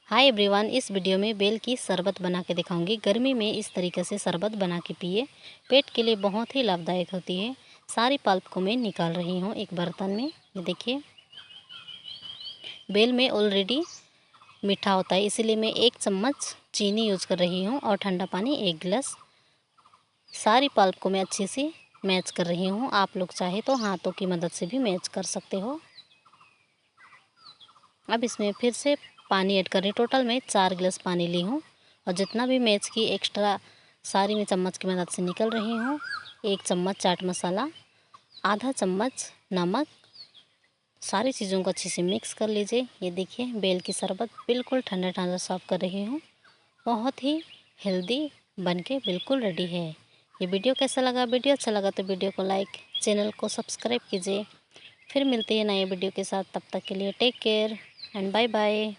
Hi everyone, इस video में bell की शरबत बना के दिखाऊंगी। गर्मी में इस तरीके से शरबत बना के पिए, पेट के लिए बहुत ही लाभदायक होती है। सारी पल्प को मैं निकाल रही हूँ एक बर्तन में। ये देखिए, बेल में ऑलरेडी मीठा होता है, इसीलिए मैं 1 चम्मच चीनी यूज़ कर रही हूँ और ठंडा पानी 1 गिलास। सारी पल्प को मैं अच्छे से मैच कर रही हूँ। आप लोग चाहे तो हाथों की मदद से भी मैच कर सकते हो। अब इसमें फिर से पानी ऐड कर रही हूँ। टोटल मैं 4 गिलास पानी ली हूँ और जितना भी मैच की एक्स्ट्रा सारी मैं चम्मच की मदद से निकल रही हूँ। 1 चम्मच चाट मसाला, आधा चम्मच नमक, सारी चीज़ों को अच्छे से मिक्स कर लीजिए। ये देखिए, बेल की शरबत बिल्कुल ठंडा ठंडा सर्व कर रही हूँ। बहुत ही हेल्दी बनके बिल्कुल रेडी है। ये वीडियो कैसा लगा? वीडियो अच्छा लगा तो वीडियो को लाइक, चैनल को सब्सक्राइब कीजिए। फिर मिलते हैं नए वीडियो के साथ। तब तक के लिए take care and bye bye.